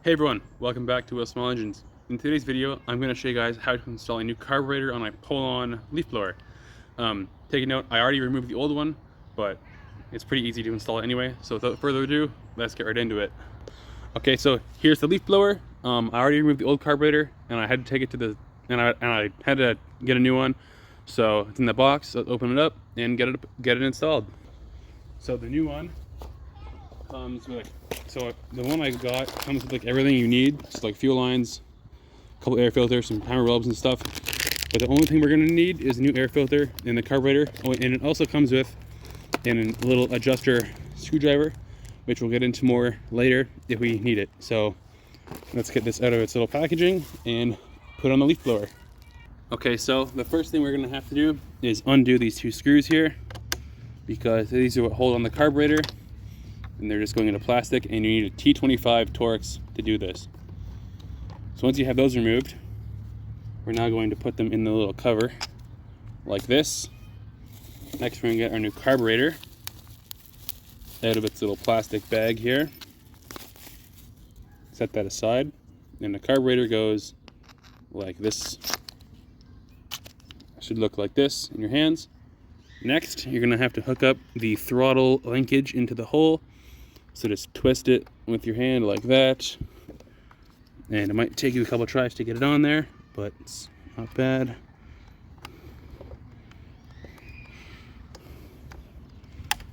Hey everyone, welcome back to Small Engines. In today's video, I'm going to show you guys how to install a new carburetor on my pull-on leaf blower. Take a note, I already removed the old one, but it's pretty easy to install it anyway. So without further ado, let's get right into it. Okay, so here's the leaf blower. I already removed the old carburetor, and I had to take it to the and I had to get a new one. So it's in the box. So open it up and get it installed. So the new one comes with, so the one I got comes with like everything you need. Just like fuel lines, a couple air filters, some timer bulbs and stuff. But the only thing we're gonna need is a new air filter in the carburetor. Oh, and it also comes with a little adjuster screwdriver, which we'll get into more later if we need it. So let's get this out of its little packaging and put on the leaf blower. Okay, so the first thing we're gonna have to do is undo these two screws here, because these are what hold on the carburetor, and they're just going into plastic, and you need a T25 Torx to do this. So once you have those removed, we're now going to put them in the little cover like this. Next, we're going to get our new carburetor out of its little plastic bag here. Set that aside, and the carburetor goes like this. It should look like this in your hands. Next, you're going to have to hook up the throttle linkage into the hole. So just twist it with your hand like that. And it might take you a couple tries to get it on there, but it's not bad.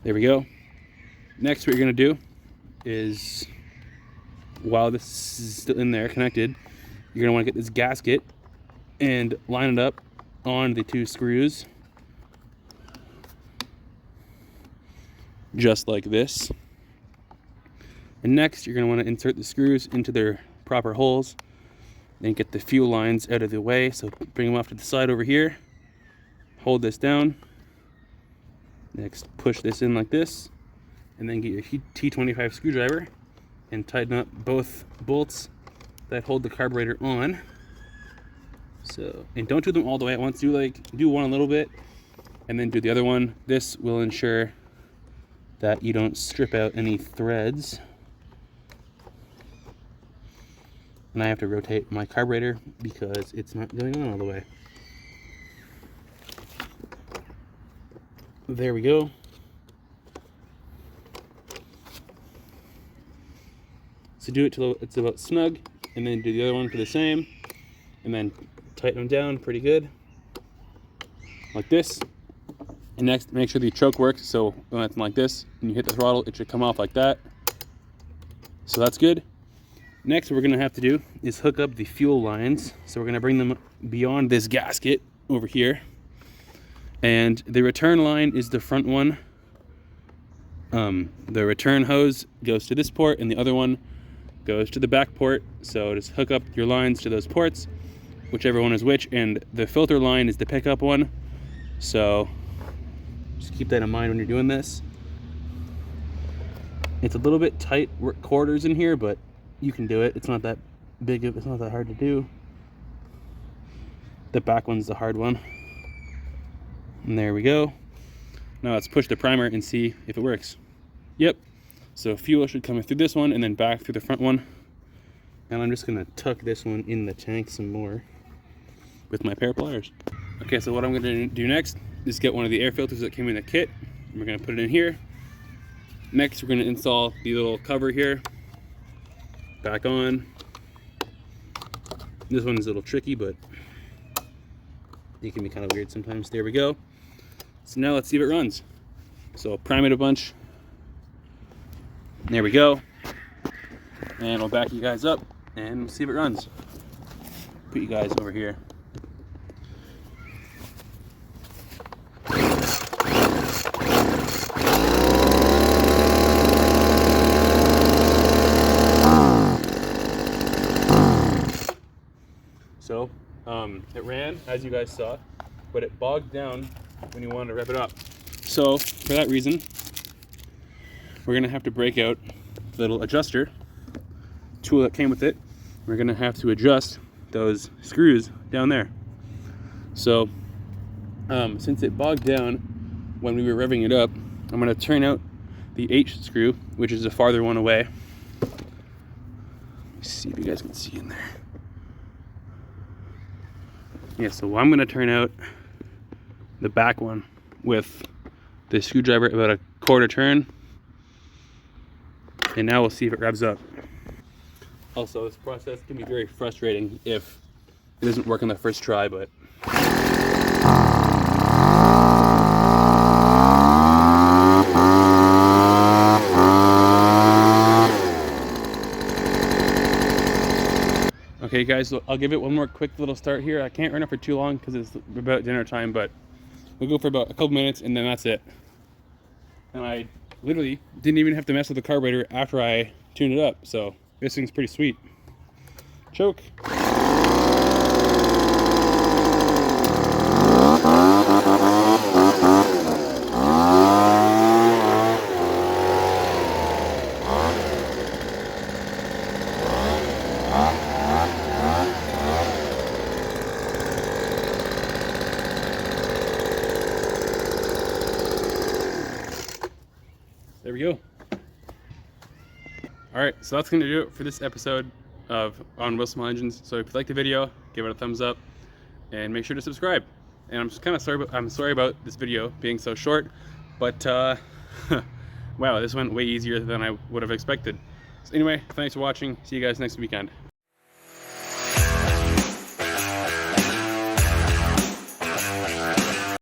There we go. Next, what you're going to do is, while this is still in there connected, you're going to want to get this gasket and line it up on the two screws. Just like this. And next, you're going to want to insert the screws into their proper holes. Then get the fuel lines out of the way. So bring them off to the side over here. Hold this down. Next, push this in like this. And then get your T25 screwdriver and tighten up both bolts that hold the carburetor on. So, and don't do them all the way at once. Do one a little bit and then do the other one. This will ensure that you don't strip out any threads. And I have to rotate my carburetor because it's not going on all the way. There we go. So do it till it's about snug, and then do the other one for the same, and then tighten them down pretty good, like this. And next, make sure the choke works. So when it's like this, and you hit the throttle, it should come off like that. So that's good. Next, what we're gonna have to do is hook up the fuel lines. So we're gonna bring them beyond this gasket over here. And the return line is the front one. The return hose goes to this port, and the other one goes to the back port. So just hook up your lines to those ports, whichever one is which, and the filter line is the pickup one. So just keep that in mind when you're doing this. It's a little bit tight quarters in here, but you can do it. It's not that big, it's not that hard to do. The back one's the hard one. And there we go. Now let's push the primer and see if it works. Yep. So fuel should come through this one and then back through the front one. And I'm just gonna tuck this one in the tank some more with my pair of pliers. Okay, so what I'm gonna do next is get one of the air filters that came in the kit. And we're gonna put it in here. Next, we're gonna install the little cover here. Back on. This one's a little tricky, but it can be kind of weird sometimes. There we go. So now let's see if it runs. So prime it a bunch. There we go. And we'll back you guys up and see if it runs. Put you guys over here. So it ran, as you guys saw, but it bogged down when you wanted to rev it up. So for that reason, we're gonna have to break out the little adjuster tool that came with it. We're gonna have to adjust those screws down there. So since it bogged down when we were revving it up, I'm gonna turn out the H screw, which is the farther one away. See if you guys can see in there. Yeah, so I'm gonna turn out the back one with the screwdriver about a quarter turn, and now we'll see if it revs up. Also, this process can be very frustrating if it doesn't work on the first try, but okay guys, so I'll give it one more quick little start here. I can't run it for too long because it's about dinner time, but we'll go for about a couple minutes and then that's it. And I literally didn't even have to mess with the carburetor after I tuned it up, so this thing's pretty sweet. Choke. There we go. Alright, so that's going to do it for this episode of On Wheel Small Engines. So if you liked the video, give it a thumbs up and make sure to subscribe. And I'm just kind of sorry about this video being so short, but wow, this went way easier than I would have expected. So anyway, thanks for watching. See you guys next weekend.